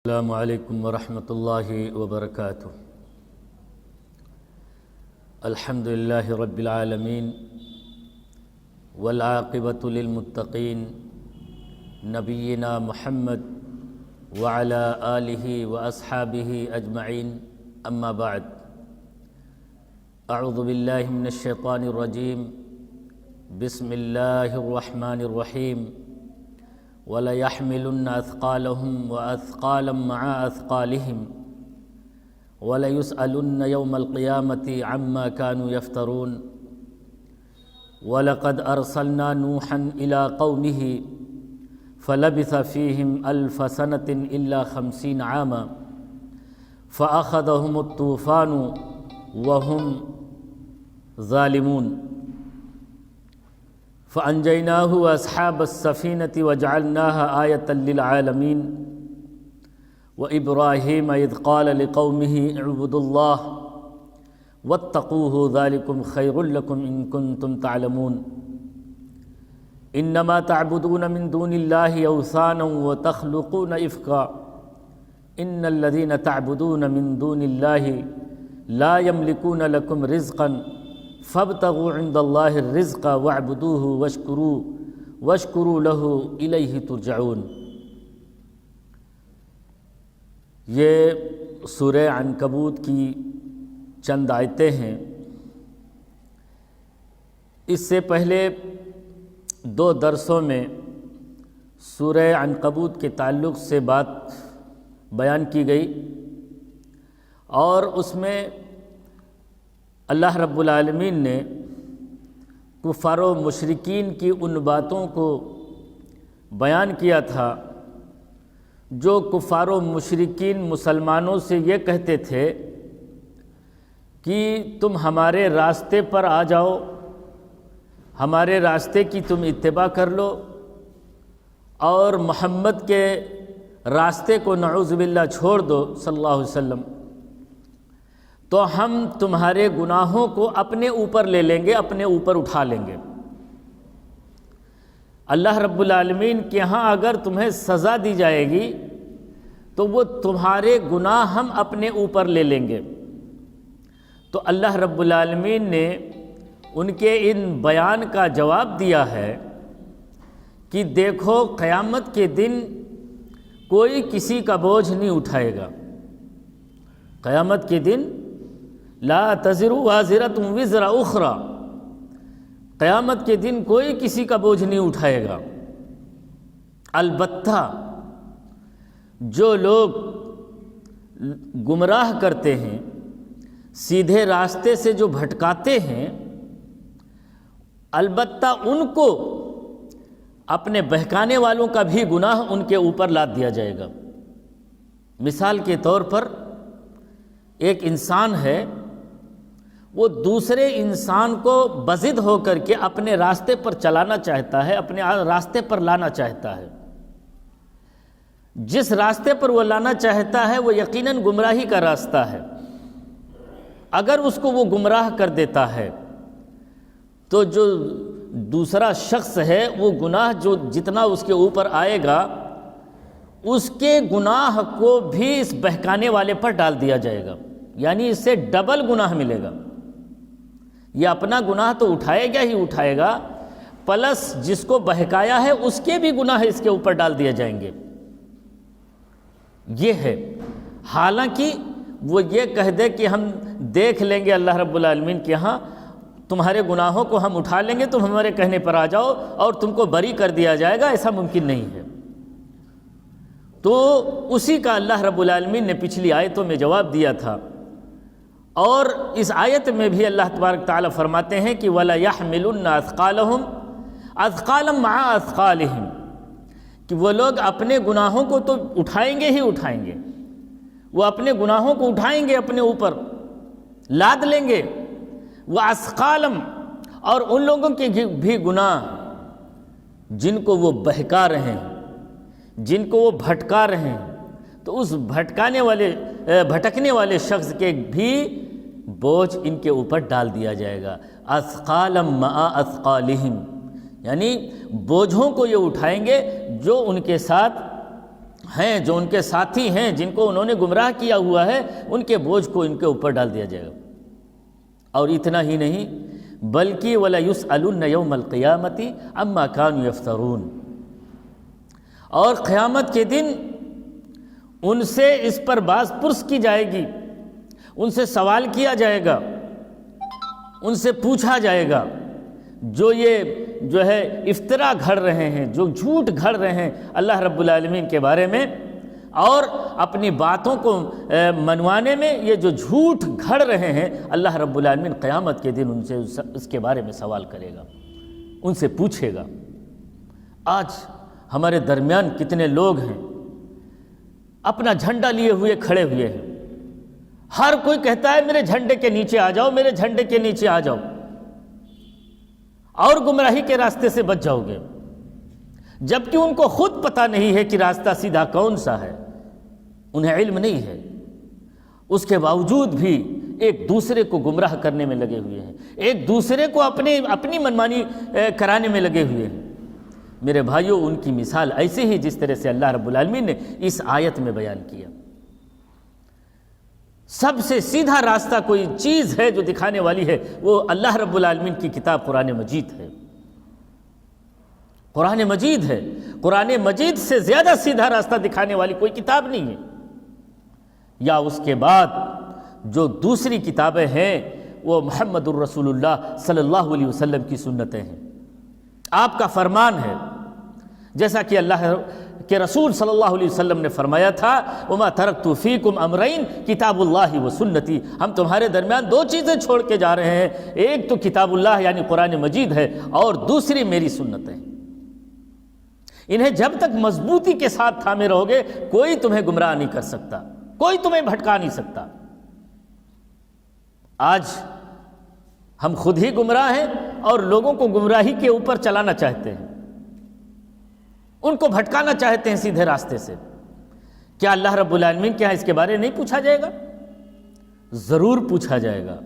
السلام علیکم ورحمۃ اللہ وبرکاتہ۔ الحمد للہ رب العالمین والعاقبۃ للمتقین نبینا محمد وعلی آلہ واصحابہ اجمعین، اما بعد۔ اعوذ باللہ من الشیطان الرجیم، بسم اللہ الرحمن الرحیم۔ وَلَيَحْمِلُنَّ أَثْقَالَهُمْ وَأَثْقَالًا مَعَ أَثْقَالِهِمْ وَلَيُسْأَلُنَّ يَوْمَ الْقِيَامَةِ عَمَّا كَانُوا يَفْتَرُونَ وَلَقَدْ أَرْسَلْنَا نُوحًا إِلَىٰ قَوْمِهِ فَلَبِثَ فِيهِمْ أَلْفَ سَنَةٍ إِلَّا 50 عَامًا فَأَخَذَهُمُ الطُّوفَانُ وَهُمْ ظَالِمُونَ فَأَنجَيْنَاهُ وَأَصْحَابَ السَّفِينَةِ وَجَعَلْنَاهَا آيَةً لِّلْعَالَمِينَ وَإِبْرَاهِيمَ إِذْ قَالَ لِقَوْمِهِ اعْبُدُوا اللَّهَ وَاتَّقُوهُ ذَلِكُمْ خَيْرٌ لَّكُمْ إِن كُنتُمْ تَعْلَمُونَ إِنَّمَا تَعْبُدُونَ مِن دُونِ اللَّهِ أَوْثَانًا وَتَخْلُقُونَ إِفْكًا إِنَّ الَّذِينَ تَعْبُدُونَ مِن دُونِ اللَّهِ لَا يَمْلِكُونَ لَكُمْ رِزْقًا فَابْتَغُوا عِندَ اللَّهِ الرِّزْقَ وَاعْبُدُوهُ وَاشْكُرُوا لَهُ إِلَيْهِ تُرْجَعُونَ۔ یہ سورہ عنکبوت کی چند آیتیں ہیں۔ اس سے پہلے 2 درسوں میں سورہ عنکبوت کے تعلق سے بات بیان کی گئی، اور اس میں اللہ رب العالمین نے کفار و مشرکین کی ان باتوں کو بیان کیا تھا جو کفار و مشرکین مسلمانوں سے یہ کہتے تھے کہ تم ہمارے راستے پر آ جاؤ، ہمارے راستے کی تم اتباع کر لو، اور محمد کے راستے کو نعوذ باللہ چھوڑ دو صلی اللہ علیہ وسلم، تو ہم تمہارے گناہوں کو اپنے اوپر لے لیں گے، اپنے اوپر اٹھا لیں گے۔ اللہ رب العالمین کے ہاں اگر تمہیں سزا دی جائے گی تو وہ تمہارے گناہ ہم اپنے اوپر لے لیں گے۔ تو اللہ رب العالمین نے ان کے ان بیان کا جواب دیا ہے کہ دیکھو، قیامت کے دن کوئی کسی کا بوجھ نہیں اٹھائے گا۔ قیامت کے دن لا تزر وازرۃ وزر اخری، قیامت کے دن کوئی کسی کا بوجھ نہیں اٹھائے گا۔ البتہ جو لوگ گمراہ کرتے ہیں، سیدھے راستے سے جو بھٹکاتے ہیں، البتہ ان کو اپنے بہکانے والوں کا بھی گناہ ان کے اوپر لاد دیا جائے گا۔ مثال کے طور پر ایک انسان ہے، وہ دوسرے انسان کو بضد ہو کر کے اپنے راستے پر چلانا چاہتا ہے، اپنے راستے پر لانا چاہتا ہے۔ جس راستے پر وہ لانا چاہتا ہے وہ یقیناً گمراہی کا راستہ ہے۔ اگر اس کو وہ گمراہ کر دیتا ہے تو جو دوسرا شخص ہے وہ گناہ جو جتنا اس کے اوپر آئے گا، اس کے گناہ کو بھی اس بہکانے والے پر ڈال دیا جائے گا، یعنی اس سے ڈبل گناہ ملے گا۔ یہ اپنا گناہ تو اٹھائے گا ہی اٹھائے گا، پلس جس کو بہکایا ہے اس کے بھی گناہ اس کے اوپر ڈال دیے جائیں گے۔ یہ ہے، حالانکہ وہ یہ کہہ دے کہ ہم دیکھ لیں گے اللہ رب العالمین کے ہاں، تمہارے گناہوں کو ہم اٹھا لیں گے، تم ہمارے کہنے پر آ جاؤ اور تم کو بری کر دیا جائے گا، ایسا ممکن نہیں ہے۔ تو اسی کا اللہ رب العالمین نے پچھلی آیتوں میں جواب دیا تھا، اور اس آیت میں بھی اللہ تبارک تعالیٰ فرماتے ہیں کہ وَلَيَحْمِلُنَّ أَثْقَالَهُمْ أَثْقَالًا مَعَ أَثْقَالِهِمْ، کہ وہ لوگ اپنے گناہوں کو تو اٹھائیں گے ہی اٹھائیں گے، وہ اپنے گناہوں کو اٹھائیں گے، اپنے اوپر لاد لیں گے۔ وَأَثْقَالًا، اور ان لوگوں کے بھی گناہ جن کو وہ بہکا رہے ہیں، جن کو وہ بھٹکا رہے ہیں، تو اس بھٹکنے والے شخص کے بھی بوجھ ان کے اوپر ڈال دیا جائے گا۔ اثقالا مع اثقالہم، یعنی بوجھوں کو یہ اٹھائیں گے جو ان کے ساتھ ہیں جو ان کے ساتھی ہیں جن کو انہوں نے گمراہ کیا ہوا ہے، ان کے بوجھ کو ان کے اوپر ڈال دیا جائے گا۔ اور اتنا ہی نہیں بلکہ وَلَيُسْأَلُنَّ يَوْمَ الْقِيَامَةِ عَمَّا كَانُوا يَفْتَرُونَ، اور قیامت کے دن ان سے اس پر باز پرس کی جائے گی، ان سے سوال کیا جائے گا، ان سے پوچھا جائے گا جو جو ہے افطرا گھڑ رہے ہیں، جو جھوٹ گھڑ رہے ہیں اللہ رب العالمین کے بارے میں، اور اپنی باتوں کو منوانے میں یہ جو جھوٹ گھڑ رہے ہیں، اللہ رب العالمین قیامت کے دن ان سے اس کے بارے میں سوال کرے گا، ان سے پوچھے گا۔ آج ہمارے درمیان کتنے لوگ ہیں اپنا جھنڈا لیے ہوئے کھڑے ہوئے ہیں، ہر کوئی کہتا ہے میرے جھنڈے کے نیچے آ جاؤ، میرے جھنڈے کے نیچے آ جاؤ، اور گمراہی کے راستے سے بچ جاؤ گے، جبکہ ان کو خود پتہ نہیں ہے کہ راستہ سیدھا کون سا ہے، انہیں علم نہیں ہے، اس کے باوجود بھی ایک دوسرے کو گمراہ کرنے میں لگے ہوئے ہیں، ایک دوسرے کو اپنی منمانی کرانے میں لگے ہوئے ہیں۔ میرے بھائیوں، ان کی مثال ایسے ہی جس طرح سے اللہ رب العالمین نے اس آیت میں بیان کیا۔ سب سے سیدھا راستہ کوئی چیز ہے جو دکھانے والی ہے، وہ اللہ رب العالمین کی کتاب قرآن مجید ہے۔ قرآن مجید ہے، قرآن مجید سے زیادہ سیدھا راستہ دکھانے والی کوئی کتاب نہیں ہے۔ یا اس کے بعد جو دوسری کتابیں ہیں وہ محمد الرسول اللہ صلی اللہ علیہ وسلم کی سنتیں ہیں، آپ کا فرمان ہے، جیسا کہ اللہ کہ رسول صلی اللہ علیہ وسلم نے فرمایا تھا وَمَا تَرَكْتُ فِيكُمْ أَمْرَيْنِ کتاب اللہ و سنتی، ہم تمہارے درمیان دو چیزیں چھوڑ کے جا رہے ہیں، ایک تو کتاب اللہ یعنی قرآن مجید ہے، اور دوسری میری سنتیں۔ انہیں جب تک مضبوطی کے ساتھ تھامے رہو گے کوئی تمہیں گمراہ نہیں کر سکتا، کوئی تمہیں بھٹکا نہیں سکتا۔ آج ہم خود ہی گمراہ ہیں اور لوگوں کو گمراہی کے اوپر چلانا چاہتے ہیں، ان کو بھٹکانا چاہتے ہیں سیدھے راستے سے۔ کیا اللہ رب العالمین کے ہاں اس کے بارے نہیں پوچھا جائے گا؟ ضرور پوچھا جائے گا۔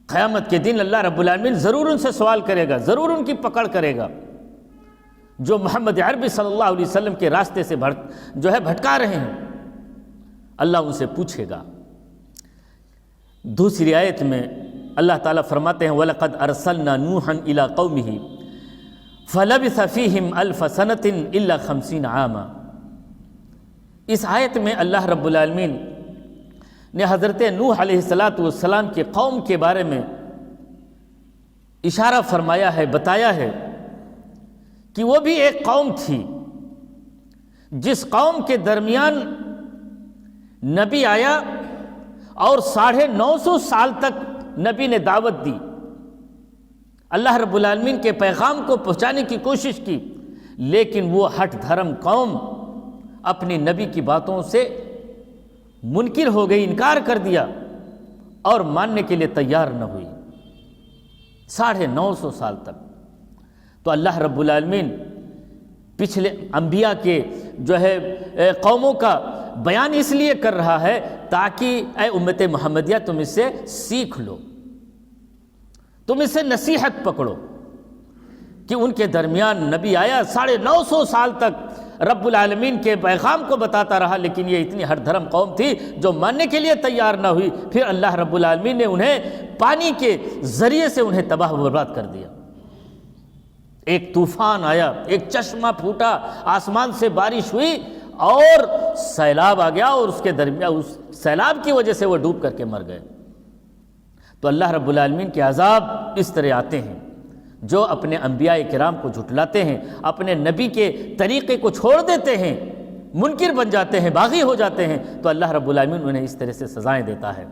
قیامت کے دن اللہ رب العالمین ضرور ان سے سوال کرے گا، ضرور ان کی پکڑ کرے گا، جو محمد عربی صلی اللہ علیہ وسلم کے راستے سے بھٹکا رہے ہیں، اللہ ان سے پوچھے گا۔ دوسری آیت میں اللہ تعالیٰ فرماتے ہیں وَلَقَدْ أَرْسَلْنَا نُوحًا إِلَىٰ قَوْمِهِ فَلَبِثَ فِيهِمْ أَلْفَ سَنَةٍ إِلَّا 50 عَامًا۔ اس آیت میں اللہ رب العالمین نے حضرت نوح علیہ السلام کے قوم کے بارے میں اشارہ فرمایا ہے، بتایا ہے کہ وہ بھی ایک قوم تھی جس قوم کے درمیان نبی آیا اور 950 سال تک نبی نے دعوت دی، اللہ رب العالمین کے پیغام کو پہنچانے کی کوشش کی، لیکن وہ ہٹ دھرم قوم اپنی نبی کی باتوں سے منکر ہو گئی، انکار کر دیا اور ماننے کے لیے تیار نہ ہوئی 950 سال تک۔ تو اللہ رب العالمین پچھلے انبیاء کے قوموں کا بیان اس لیے کر رہا ہے تاکہ اے امت محمدیہ تم اس سے سیکھ لو، تم اس سے نصیحت پکڑو کہ ان کے درمیان نبی آیا 950 سال تک رب العالمین کے پیغام کو بتاتا رہا، لیکن یہ اتنی ہر دھرم قوم تھی جو ماننے کے لیے تیار نہ ہوئی۔ پھر اللہ رب العالمین نے انہیں پانی کے ذریعے سے انہیں تباہ و برباد کر دیا۔ ایک طوفان آیا، ایک چشمہ پھوٹا، آسمان سے بارش ہوئی اور سیلاب آ گیا، اور اس کے درمیان اس سیلاب کی وجہ سے وہ ڈوب کر کے مر گئے۔ تو اللہ رب العالمین کے عذاب اس طرح آتے ہیں، جو اپنے انبیاء کرام کو جھٹلاتے ہیں، اپنے نبی کے طریقے کو چھوڑ دیتے ہیں، منکر بن جاتے ہیں، باغی ہو جاتے ہیں، تو اللہ رب العالمین انہیں اس طرح سے سزائیں دیتا ہے۔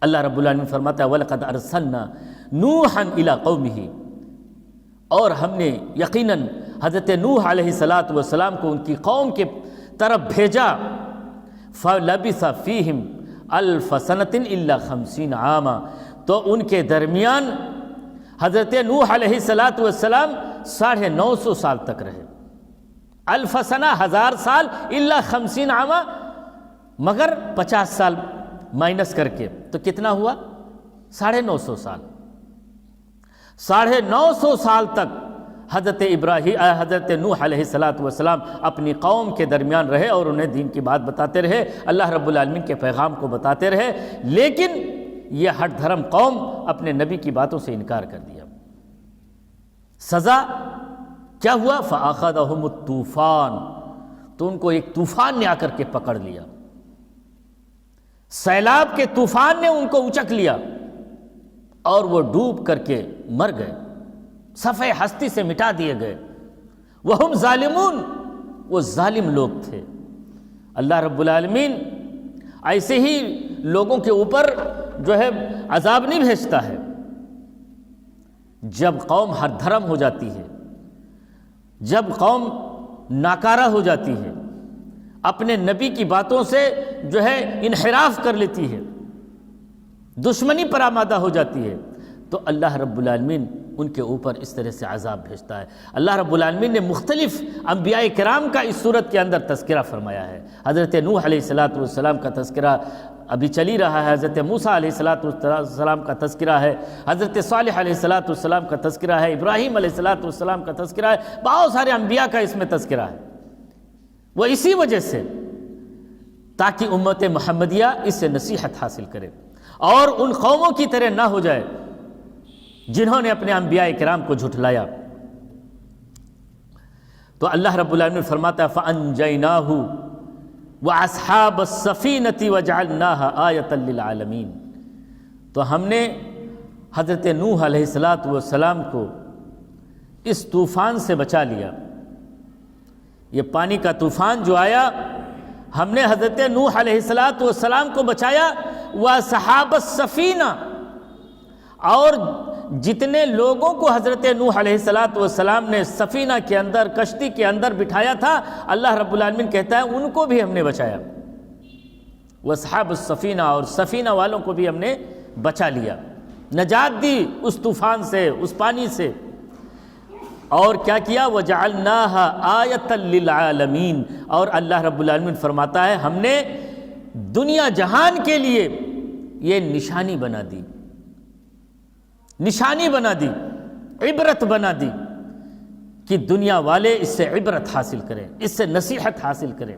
اللہ رب العالمین فرماتا ہے وَلَقَدْ أَرْسَلْنَا نُوحًا إِلَىٰ قَوْمِهِ، اور ہم نے یقیناً حضرت نوح علیہ السلام کو ان کی قوم کے طرف بھیجا، فَلَبِثَ فِيهِمْ أَلْفَ سَنَةٍ إِلَّا 50 عَامًا، تو ان کے درمیان حضرت نوح علیہ السلام 950 سال تک رہے۔ الف سنہ 1000 سال، الا 50 عاما، مگر 50 سال مائنس کر کے تو کتنا ہوا؟ 950 سال۔ 950 سال تک حضرت نوح علیہ السلام اپنی قوم کے درمیان رہے اور انہیں دین کی بات بتاتے رہے، اللہ رب العالمین کے پیغام کو بتاتے رہے، لیکن یہ ہٹ دھرم قوم اپنے نبی کی باتوں سے انکار کر دیا۔ سزا کیا ہوا؟ فَأَخَذَهُمُ الطوفان، تو ان کو ایک طوفان نے آ کر کے پکڑ لیا، سیلاب کے طوفان نے ان کو اچک لیا اور وہ ڈوب کر کے مر گئے، صفحہ ہستی سے مٹا دیے گئے۔ وَهُمْ ظَالِمُونَ، وہ ظالم لوگ تھے۔ اللہ رب العالمین ایسے ہی لوگوں کے اوپر جو ہے عذاب نہیں بھیجتا ہے۔ جب قوم ہر دھرم ہو جاتی ہے، جب قوم ناکارہ ہو جاتی ہے، اپنے نبی کی باتوں سے جو ہے انحراف کر لیتی ہے، دشمنی پر آمادہ ہو جاتی ہے، تو اللہ رب العالمین ان کے اوپر اس طرح سے عذاب بھیجتا ہے۔ اللہ رب العالمین نے مختلف انبیاء کرام کا اس صورت کے اندر تذکرہ فرمایا ہے۔ حضرت نوح علیہ السلام کا تذکرہ ابھی چلی رہا ہے، حضرت موسیٰ علیہ السلام کا تذکرہ ہے، حضرت صالح علیہ السلام کا تذکرہ ہے، ابراہیم علیہ السلام کا تذکرہ ہے، بہت سارے انبیاء کا اس میں تذکرہ ہے۔ وہ اسی وجہ سے تاکہ امت محمدیہ اس سے نصیحت حاصل کرے اور ان قوموں کی طرح نہ ہو جائے جنہوں نے اپنے انبیاء کرام کو جھٹلایا۔ تو اللہ رب العالمین فرماتا ہے فَأَنْجَيْنَاهُ وَأَصْحَابَ السَّفِينَةِ وَجَعَلْنَاهَا آیَةً لِلْعَالَمِينَ، تو ہم نے حضرت نوح علیہ السلام کو اس طوفان سے بچا لیا۔ یہ پانی کا طوفان جو آیا، ہم نے حضرت نوح علیہ السلام کو بچایا، وَأَصْحَابَ السَّفِينَةِ، اور جتنے لوگوں کو حضرت نوح علیہ السلام نے سفینہ کے اندر، کشتی کے اندر بٹھایا تھا، اللہ رب العالمین کہتا ہے ان کو بھی ہم نے بچایا۔ وَأَصْحَابُ السَّفِينَةِ، اور سفینہ والوں کو بھی ہم نے بچا لیا، نجات دی اس طوفان سے، اس پانی سے۔ اور کیا کیا؟ وَجَعَلْنَاهَا آیَةً لِلْعَالَمِينَ، اور اللہ رب العالمین فرماتا ہے ہم نے دنیا جہان کے لیے یہ نشانی بنا دی، نشانی بنا دی، عبرت بنا دی، کہ دنیا والے اس سے عبرت حاصل کریں، اس سے نصیحت حاصل کریں۔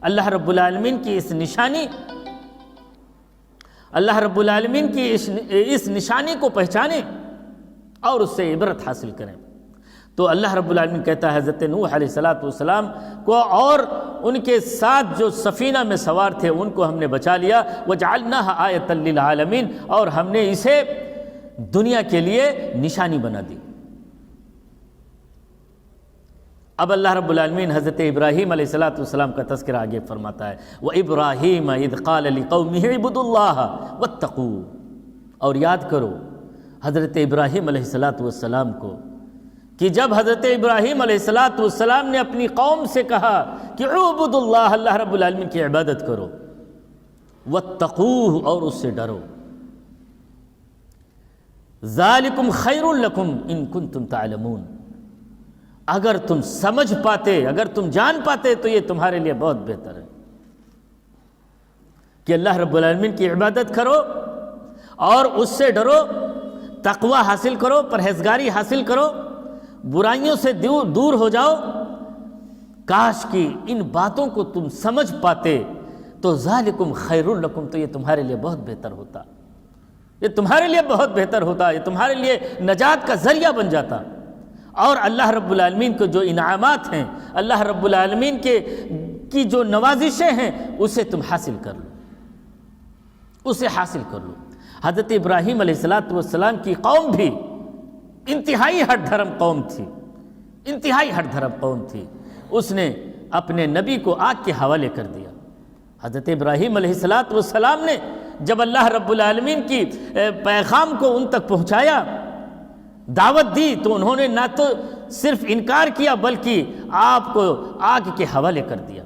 اللہ رب العالمین کی اس نشانی، اللہ رب العالمین کی اس نشانی کو پہچانیں اور اس سے عبرت حاصل کریں۔ تو اللہ رب العالمین کہتا ہے حضرت نوح علیہ السلام کو اور ان کے ساتھ جو سفینہ میں سوار تھے ان کو ہم نے بچا لیا۔ وَجَعَلْنَاهَا آیَةً لِلْعَالَمِينَ، اور ہم نے اسے دنیا کے لیے نشانی بنا دی۔ اب اللہ رب العالمین حضرت ابراہیم علیہ السلام کا تذکرہ آگے فرماتا ہے وَإِبْرَاهِيمَ إِذْ قَالَ لِقَوْمِهِ اعْبُدُوا اللَّهَ وَاتَّقُوهُ، اور یاد کرو حضرت ابراہیم علیہ السلام کو کہ جب حضرت ابراہیم علیہ السلام نے اپنی قوم سے کہا کہ اعبدوا اللہ، اللہ رب العالمین کی عبادت کرو، واتقوہ، اور اس سے ڈرو، ذالکم خیر لکم ان کنتم تعلمون، اگر تم سمجھ پاتے، اگر تم جان پاتے تو یہ تمہارے لیے بہت بہتر ہے کہ اللہ رب العالمین کی عبادت کرو اور اس سے ڈرو، تقوی حاصل کرو، پرہیزگاری حاصل کرو، برائیوں سے دور ہو جاؤ۔ کاش کہ ان باتوں کو تم سمجھ پاتے تو ذالکم خیر لکم، تو یہ تمہارے لیے بہت بہتر ہوتا، یہ تمہارے لیے بہت بہتر ہوتا، یہ تمہارے لیے نجات کا ذریعہ بن جاتا۔ اور اللہ رب العالمین کو جو انعامات ہیں، اللہ رب العالمین کی جو نوازشیں ہیں، اسے تم حاصل کر لو، اسے حاصل کر لو۔ حضرت ابراہیم علیہ السلام کی قوم بھی انتہائی ہٹ دھرم قوم تھی، انتہائی ہٹ دھرم قوم تھی۔ اس نے اپنے نبی کو آگ کے حوالے کر دیا۔ حضرت ابراہیم علیہ السلام نے جب اللہ رب العالمین کی پیغام کو ان تک پہنچایا، دعوت دی، تو انہوں نے نہ تو صرف انکار کیا بلکہ آپ کو آگ کے حوالے کر دیا،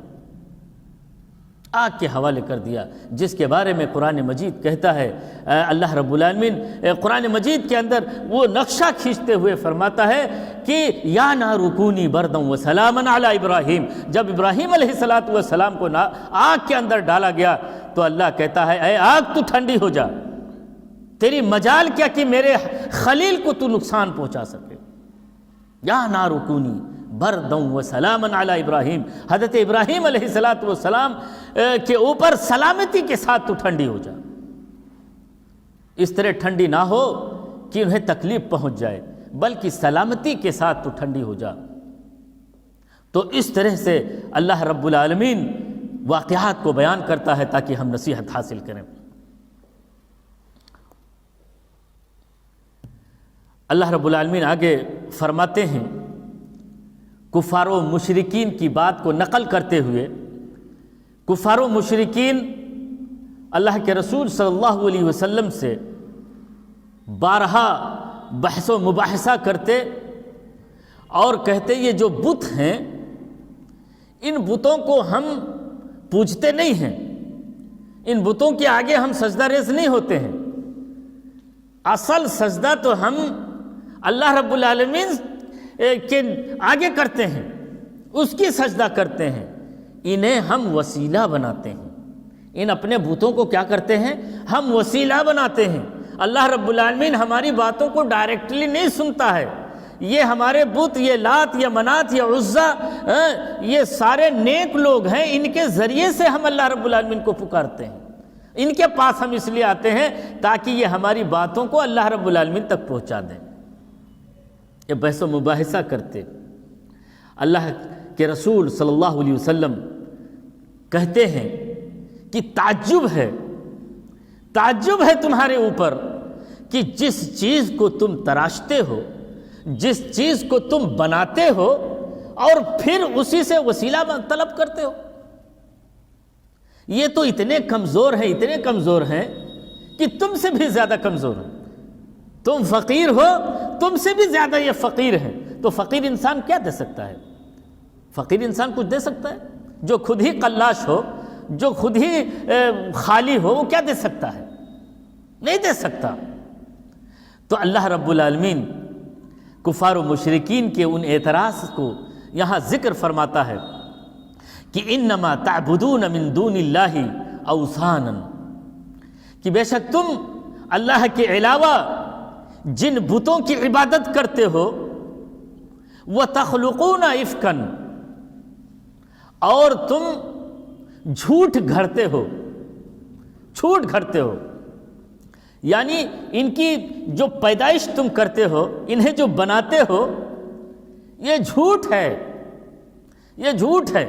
آگ کے حوالے کر دیا، جس کے بارے میں قرآن مجید کہتا ہے، اللہ رب العالمین قرآن مجید کے اندر وہ نقشہ کھینچتے ہوئے فرماتا ہے کہ یا نار کونی برداً وسلاما علی ابراہیم، جب ابراہیم علیہ السلام کو آگ کے اندر ڈالا گیا تو اللہ کہتا ہے اے آگ تو ٹھنڈی ہو جا، تیری مجال کیا کہ میرے خلیل کو تو نقصان پہنچا سکے۔ یا نار کونی برداً و سلاماً علی ابراہیم، حضرت ابراہیم علیہ السلام کے اوپر سلامتی کے ساتھ تو ٹھنڈی ہو جا، اس طرح ٹھنڈی نہ ہو کہ انہیں تکلیف پہنچ جائے، بلکہ سلامتی کے ساتھ تو ٹھنڈی ہو جا۔ تو اس طرح سے اللہ رب العالمین واقعات کو بیان کرتا ہے تاکہ ہم نصیحت حاصل کریں۔ اللہ رب العالمین آگے فرماتے ہیں کفار و مشرکین کی بات کو نقل کرتے ہوئے، کفار و مشرکین اللہ کے رسول صلی اللہ علیہ وسلم سے بارہا بحث و مباحثہ کرتے اور کہتے یہ جو بت ہیں ان بتوں کو ہم پوجتے نہیں ہیں، ان بتوں کے آگے ہم سجدہ ریز نہیں ہوتے ہیں، اصل سجدہ تو ہم اللہ رب العالمین کے آگے کرتے ہیں، اس کی سجدہ کرتے ہیں، انہیں ہم وسیلہ بناتے ہیں، ان اپنے بتوں کو کیا کرتے ہیں؟ ہم وسیلہ بناتے ہیں۔ اللہ رب العالمین ہماری باتوں کو ڈائریکٹلی نہیں سنتا ہے، یہ ہمارے بت، یہ لات یا منات یا عزا، یہ سارے نیک لوگ ہیں، ان کے ذریعے سے ہم اللہ رب العالمین کو پکارتے ہیں، ان کے پاس ہم اس لیے آتے ہیں تاکہ یہ ہماری باتوں کو اللہ رب العالمین تک پہنچا دیں۔ یہ بحث و مباحثہ کرتے، اللہ کے رسول صلی اللہ علیہ وسلم کہتے ہیں کہ تعجب ہے تمہارے اوپر کہ جس چیز کو تم تراشتے ہو، جس چیز کو تم بناتے ہو اور پھر اسی سے وسیلہ طلب کرتے ہو، یہ تو اتنے کمزور ہیں کہ تم سے بھی زیادہ کمزور ہیں، تم فقیر ہو، تم سے بھی زیادہ یہ فقیر ہیں۔ تو فقیر انسان کیا دے سکتا ہے؟ فقیر انسان کچھ دے سکتا ہے؟ جو خود ہی قلاش ہو، جو خود ہی خالی ہو، وہ کیا دے سکتا ہے؟ نہیں دے سکتا۔ تو اللہ رب العالمین کفار و مشرکین کے ان اعتراض کو یہاں ذکر فرماتا ہے کہ انما تعبدون من دون اللہ اوثانا، کہ بے شک تم اللہ کے علاوہ جن بتوں کی عبادت کرتے ہو، وتخلقون افکا، اور تم جھوٹ گھڑتے ہو، یعنی ان کی جو پیدائش تم کرتے ہو، انہیں جو بناتے ہو، یہ جھوٹ ہے۔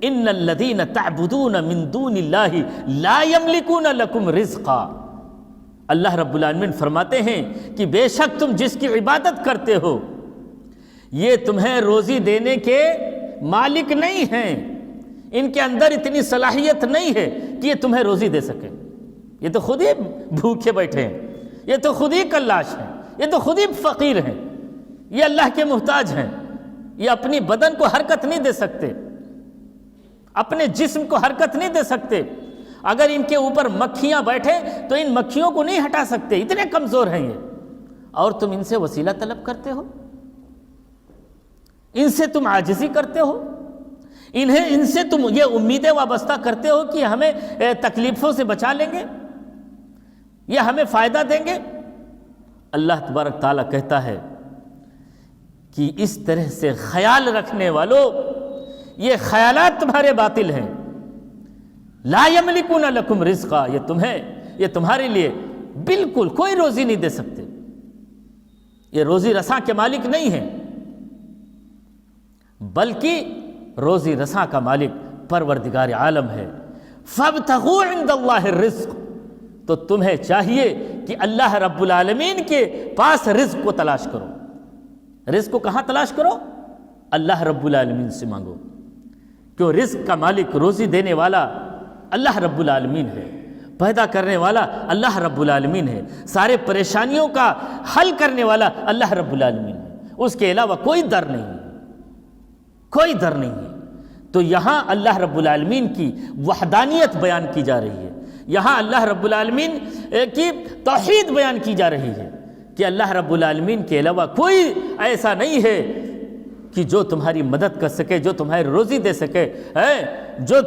ان الذین تعبدون من دون اللہ لا یملکون لکم رزقا، اللہ رب العالمین فرماتے ہیں کہ بے شک تم جس کی عبادت کرتے ہو یہ تمہیں روزی دینے کے مالک نہیں ہیں، ان کے اندر اتنی صلاحیت نہیں ہے کہ یہ تمہیں روزی دے سکے، یہ تو خود ہی بھوکے بیٹھے ہیں، یہ تو خود ہی کلاش ہیں، یہ تو خود ہی فقیر ہیں، یہ اللہ کے محتاج ہیں، یہ اپنی بدن کو حرکت نہیں دے سکتے، اپنے جسم کو حرکت نہیں دے سکتے، اگر ان کے اوپر مکھیاں بیٹھے تو ان مکھیوں کو نہیں ہٹا سکتے، اتنے کمزور ہیں یہ، اور تم ان سے وسیلہ طلب کرتے ہو، ان سے تم عاجزی کرتے ہو، ان سے تم یہ امیدیں وابستہ کرتے ہو کہ ہمیں تکلیفوں سے بچا لیں گے، یہ ہمیں فائدہ دیں گے۔ اللہ تبارک تعالیٰ کہتا ہے کہ اس طرح سے خیال رکھنے والوں، یہ خیالات تمہارے باطل ہیں، لا یملکون لکم رزقا، یہ تمہارے لیے بالکل کوئی روزی نہیں دے سکتے، یہ روزی رساں کے مالک نہیں ہیں، بلکہ روزی رساں کا مالک پروردگار عالم ہے۔ فابتغوا عند اللہ الرزق، تو تمہیں چاہیے کہ اللہ رب العالمین کے پاس رزق کو تلاش کرو۔ رزق کو کہاں تلاش کرو؟ اللہ رب العالمین سے مانگو، کیوں رزق کا مالک، روزی دینے والا اللہ رب العالمین ہے، پیدا کرنے والا اللہ رب العالمین ہے، سارے پریشانیوں کا حل کرنے والا اللہ رب العالمین ہے، اس کے علاوہ کوئی در نہیں ہے، کوئی در نہیں ہے۔ تو یہاں اللہ رب العالمین کی وحدانیت بیان کی جا رہی ہے، یہاں اللہ رب العالمین کی توحید بیان کی جا رہی ہے کہ اللہ رب العالمین کے علاوہ کوئی ایسا نہیں ہے کہ جو تمہاری مدد کر سکے، جو تمہاری روزی دے سکے، جو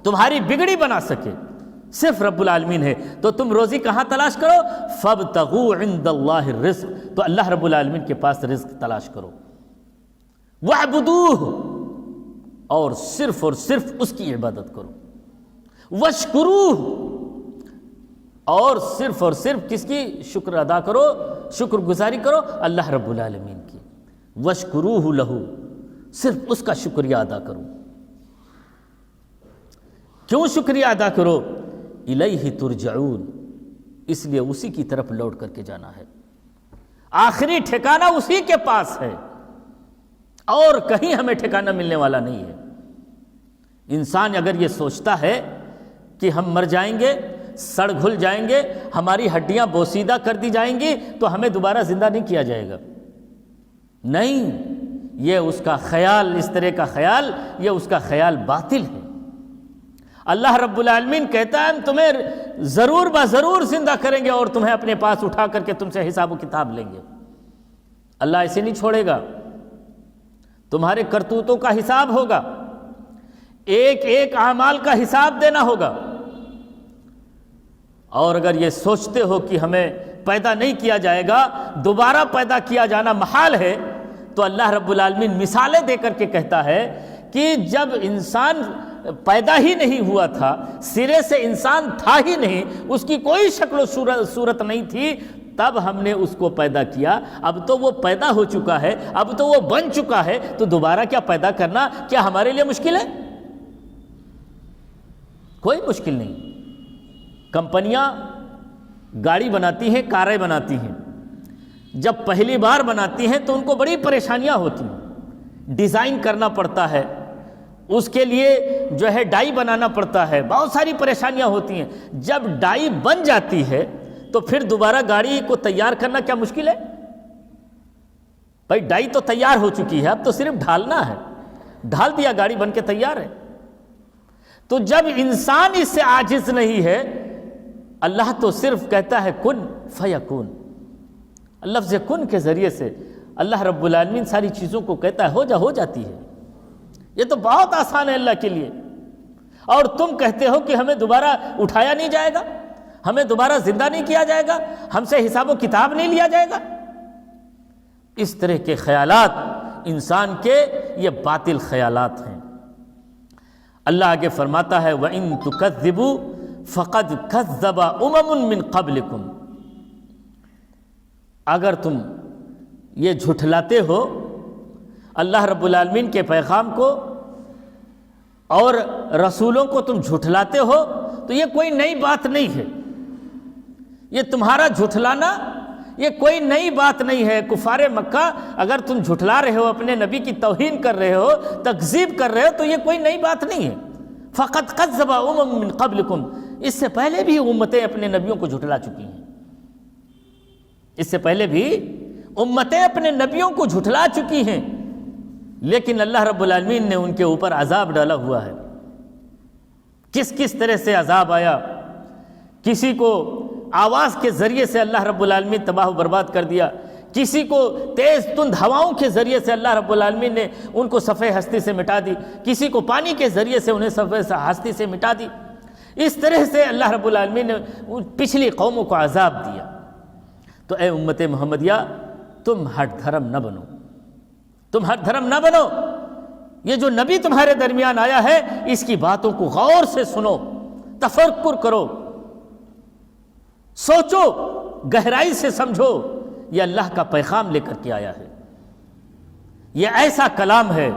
تمہاری بگڑی بنا سکے۔ صرف رب العالمین ہے. تو تم روزی کہاں تلاش کرو؟ فابتغوا عند اللہ الرزق، تو اللہ رب العالمین کے پاس رزق تلاش کرو. واعبدوہ، اور صرف اس کی عبادت کرو. واشکروہ، اور صرف کس کی شکر ادا کرو، شکر گزاری کرو؟ اللہ رب العالمین کی. واشکروہ لہ، صرف اس کا شکریہ ادا کرو. کیوں شکریہ ادا کرو؟ الیہ ترجعون، اس لیے اسی کی طرف لوٹ کر کے جانا ہے. آخری ٹھکانہ اسی کے پاس ہے، اور کہیں ہمیں ٹھکانہ ملنے والا نہیں ہے. انسان اگر یہ سوچتا ہے کہ ہم مر جائیں گے، سڑ گھل جائیں گے، ہماری ہڈیاں بوسیدہ کر دی جائیں گی تو ہمیں دوبارہ زندہ نہیں کیا جائے گا، نہیں، یہ اس کا خیال، اس طرح کا خیال، یہ اس کا خیال باطل ہے. اللہ رب العالمین کہتا ہے ہم تمہیں ضرور ضرور زندہ کریں گے اور تمہیں اپنے پاس اٹھا کر کے تم سے حساب و کتاب لیں گے. اللہ ایسے نہیں چھوڑے گا، تمہارے کرتوتوں کا حساب ہوگا، ایک ایک اعمال کا حساب دینا ہوگا. اور اگر یہ سوچتے ہو کہ ہمیں پیدا نہیں کیا جائے گا، دوبارہ پیدا کیا جانا محال ہے، تو اللہ رب العالمین مثالیں دے کر کے کہتا ہے کہ جب انسان پیدا ہی نہیں ہوا تھا، سرے سے انسان تھا ہی نہیں، اس کی کوئی شکل و صورت نہیں تھی، تب ہم نے اس کو پیدا کیا. اب تو وہ پیدا ہو چکا ہے، اب تو وہ بن چکا ہے، تو دوبارہ کیا پیدا کرنا کیا ہمارے لیے مشکل ہے؟ کوئی مشکل نہیں. کمپنیاں گاڑی بناتی ہیں، کاریں بناتی ہیں، جب پہلی بار بناتی ہیں تو ان کو بڑی پریشانیاں ہوتی ہیں. ڈیزائن کرنا پڑتا ہے، اس کے لیے جو ہے ڈائی بنانا پڑتا ہے، بہت ساری پریشانیاں ہوتی ہیں. جب ڈائی بن جاتی ہے تو پھر دوبارہ گاڑی کو تیار کرنا کیا مشکل ہے؟ بھائی ڈائی تو تیار ہو چکی ہے، اب تو صرف ڈھالنا ہے، ڈھال دیا، گاڑی بن کے تیار ہے. تو جب انسان اس سے عاجز نہیں ہے، اللہ تو صرف کہتا ہے کن فیکون. لفظ کن کے ذریعے سے اللہ رب العالمین ساری چیزوں کو کہتا ہے ہو جاتی ہے. یہ تو بہت آسان ہے اللہ کے لیے. اور تم کہتے ہو کہ ہمیں دوبارہ اٹھایا نہیں جائے گا، ہمیں دوبارہ زندہ نہیں کیا جائے گا، ہم سے حساب و کتاب نہیں لیا جائے گا. اس طرح کے خیالات انسان کے یہ باطل خیالات ہیں. اللہ آگے فرماتا ہے وَإِن تُكَذِّبُوا فَقَدْ كَذَّبَ أُمَمٌ مِّن قَبْلِكُمْ، اگر تم یہ جھٹلاتے ہو اللہ رب العالمین کے پیغام کو اور رسولوں کو تم جھٹلاتے ہو تو یہ کوئی نئی بات نہیں ہے. یہ تمہارا جھٹلانا یہ کوئی نئی بات نہیں ہے. کفار مکہ اگر تم جھٹلا رہے ہو، اپنے نبی کی توہین کر رہے ہو، تکذیب کر رہے ہو، تو یہ کوئی نئی بات نہیں ہے. فَقَدْ كَذَّبَ أُمَمٌ مِّن قَبْلِكُمْ، اس سے پہلے بھی امتیں اپنے نبیوں کو جھٹلا چکی ہیں. اس سے پہلے بھی امتیں اپنے نبیوں کو جھٹلا چکی ہیں، لیکن اللہ رب العالمین نے ان کے اوپر عذاب ڈالا ہوا ہے. کس طرح سے عذاب آیا. کسی کو آواز کے ذریعے سے اللہ رب العالمین تباہ و برباد کر دیا، کسی کو تیز تند ہواؤں کے ذریعے سے اللہ رب العالمین نے ان کو صفحہ ہستی سے مٹا دی، کسی کو پانی کے ذریعے سے انہیں صفحہ ہستی سے مٹا دی. اس طرح سے اللہ رب العالمین نے پچھلی قوموں کو عذاب دیا. تو اے امت محمدیہ، تم ہٹ دھرم نہ بنو، تم ہٹ دھرم نہ بنو. یہ جو نبی تمہارے درمیان آیا ہے، اس کی باتوں کو غور سے سنو، تفکر کرو، سوچو، گہرائی سے سمجھو. یہ اللہ کا پیغام لے کر کے آیا ہے. یہ ایسا کلام ہے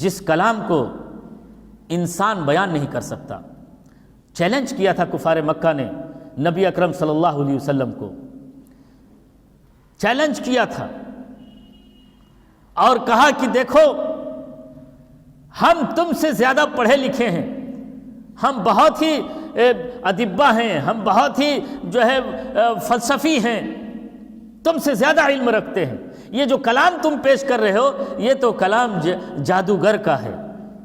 جس کلام کو انسان بیان نہیں کر سکتا. چیلنج کیا تھا کفار مکہ نے نبی اکرم صلی اللہ علیہ وسلم کو، چیلنج کیا تھا اور کہا کہ دیکھو ہم تم سے زیادہ پڑھے لکھے ہیں، ہم بہت ہی ادبا ہیں، ہم بہت ہی جو ہے فلسفی ہیں، تم سے زیادہ علم رکھتے ہیں. یہ جو کلام تم پیش کر رہے ہو یہ تو کلام جادوگر کا ہے،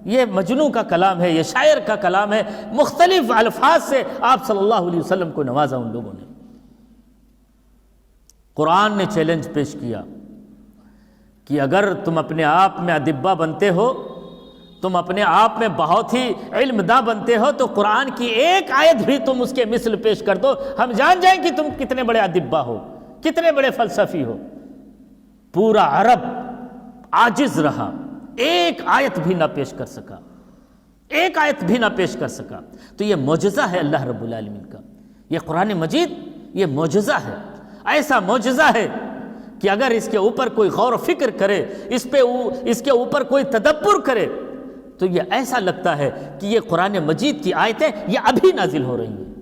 یہ مجنوں کا کلام ہے، یہ شاعر کا کلام ہے. مختلف الفاظ سے آپ صلی اللہ علیہ وسلم کو نوازا ان لوگوں نے. قرآن نے چیلنج پیش کیا کہ اگر تم اپنے آپ میں ادبا بنتے ہو تم اپنے آپ میں بہت ہی علم داں بنتے ہو تو قرآن کی ایک آیت بھی تم اس کے مثل پیش کر دو، ہم جان جائیں کہ تم کتنے بڑے ادیبا ہو، کتنے بڑے فلسفی ہو۔ پورا عرب عاجز رہا، ایک آیت بھی نہ پیش کر سکا، ایک آیت بھی نہ پیش کر سکا۔ تو یہ معجزہ ہے اللہ رب العالمین کا، یہ قرآن مجید یہ معجزہ ہے، ایسا معجزہ ہے کہ اگر اس کے اوپر کوئی غور و فکر کرے، اس کے اوپر کوئی تدبر کرے تو یہ ایسا لگتا ہے کہ یہ قرآن مجید کی آیتیں یہ ابھی نازل ہو رہی ہیں،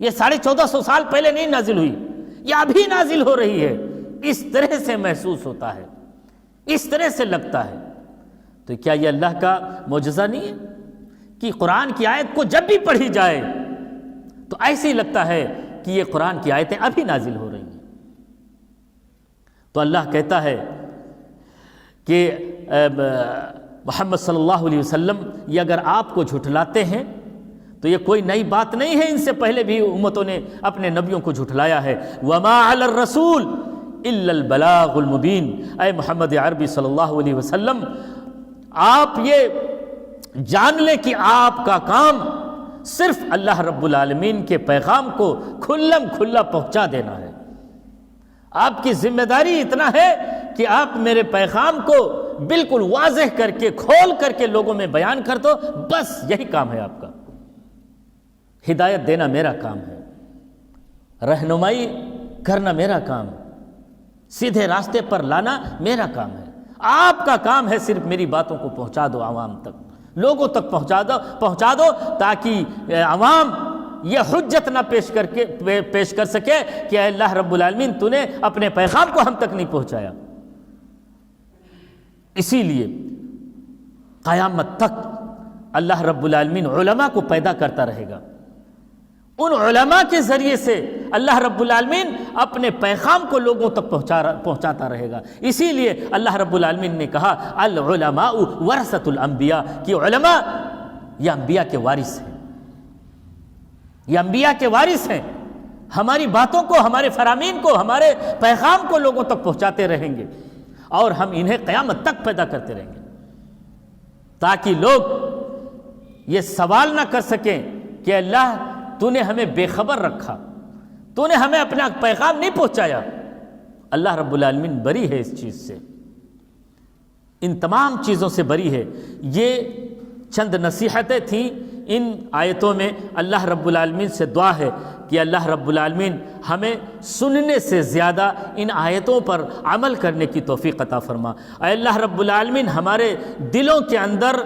یہ 1450 سال پہلے نہیں نازل ہوئی، یہ ابھی نازل ہو رہی ہے۔ اس طرح سے محسوس ہوتا ہے، اس طرح سے لگتا ہے۔ تو کیا یہ اللہ کا معجزہ نہیں ہے کہ قرآن کی آیت کو جب بھی پڑھی جائے تو ایسے ہی لگتا ہے کہ یہ قرآن کی آیتیں ابھی نازل ہو رہی ہیں؟ تو اللہ کہتا ہے کہ محمد صلی اللہ علیہ وسلم یہ اگر آپ کو جھٹلاتے ہیں تو یہ کوئی نئی بات نہیں ہے، ان سے پہلے بھی امتوں نے اپنے نبیوں کو جھٹلایا ہے۔ وما علی الرسول الا البلاغ المبین، اے محمد عربی صلی اللہ علیہ وسلم آپ یہ جان لیں کہ آپ کا کام صرف اللہ رب العالمین کے پیغام کو کھلم کھلا پہنچا دینا ہے۔ آپ کی ذمہ داری اتنا ہے کہ آپ میرے پیغام کو بالکل واضح کر کے کھول کر کے لوگوں میں بیان کر دو، بس یہی کام ہے آپ کا۔ ہدایت دینا میرا کام ہے، رہنمائی کرنا میرا کام ہے، سیدھے راستے پر لانا میرا کام ہے۔ آپ کا کام ہے صرف میری باتوں کو پہنچا دو عوام تک، لوگوں تک پہنچا دو تاکہ عوام یہ حجت نہ پیش کر سکے کہ اے اللہ رب العالمین تو نے اپنے پیغام کو ہم تک نہیں پہنچایا۔ اسی لیے قیامت تک اللہ رب العالمین علماء کو پیدا کرتا رہے گا، ان علماء کے ذریعے سے اللہ رب العالمین اپنے پیغام کو لوگوں تک پہنچاتا رہے گا۔ اسی لیے اللہ رب العالمین نے کہا العلماء ورثۃ الانبیاء، کہ علماء یہ انبیاء کے وارث ہیں، یہ انبیاء کے وارث ہیں، ہماری باتوں کو، ہمارے فرامین کو، ہمارے پیغام کو لوگوں تک پہنچاتے رہیں گے اور ہم انہیں قیامت تک پیدا کرتے رہیں گے، تاکہ لوگ یہ سوال نہ کر سکیں کہ اللہ تو نے ہمیں بے خبر رکھا، تو نے ہمیں اپنا پیغام نہیں پہنچایا۔ اللہ رب العالمین بری ہے اس چیز سے، ان تمام چیزوں سے بری ہے۔ یہ چند نصیحتیں تھیں ان آیتوں میں۔ اللہ رب العالمین سے دعا ہے کہ اللہ رب العالمین ہمیں سننے سے زیادہ ان آیتوں پر عمل کرنے کی توفیق عطا فرما۔ اے اللہ رب العالمین ہمارے دلوں کے اندر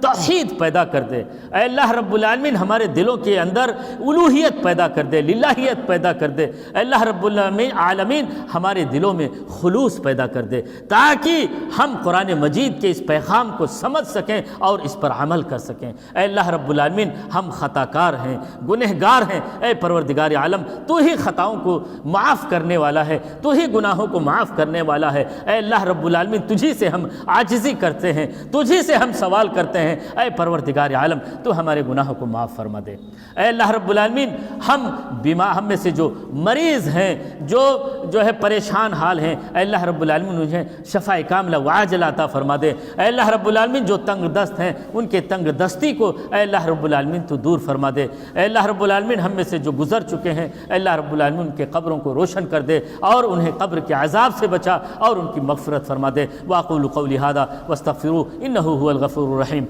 توحید پیدا کر دے، اے اللہ رب العالمین ہمارے دلوں کے اندر الوہیت پیدا کر دے، للہیت پیدا کر دے، اے اللہ رب العالمین ہمارے دلوں میں خلوص پیدا کر دے، تاکہ ہم قرآن مجید کے اس پیغام کو سمجھ سکیں اور اس پر عمل کر سکیں۔ اے اللہ رب العالمین ہم خطا کار ہیں، گنہگار ہیں، اے پروردگار عالم تو ہی خطاؤں کو معاف کرنے والا ہے، تو ہی گناہوں کو معاف کرنے والا ہے۔ اے اللہ رب العالمین تجھی سے ہم عاجزی کرتے ہیں، تجھی سے ہم سوال کرتے ہیں، اے پروردگار عالم تو ہمارے گناہوں کو معاف فرما دے۔ اے اللہ رب العالمین ہم میں سے جو مریض ہیں، جو ہے پریشان حال ہیں، اے اللہ رب العالمین انہیں شفاء کاملہ وعاجلہ عطا فرما دے۔ اے اللہ رب العالمین جو تنگ دست ہیں ان کے تنگ دستی کو اے اللہ رب العالمین تو دور فرما دے۔ اے اللہ رب العالمین ہم میں سے جو گزر چکے ہیں اے اللہ رب العالمین ان کے قبروں کو روشن کر دے اور انہیں قبر کے عذاب سے بچا اور ان کی مغفرت فرما دے۔ واقول قولی ھذا واستغفروہ انہ ھو الغفور الرحیم۔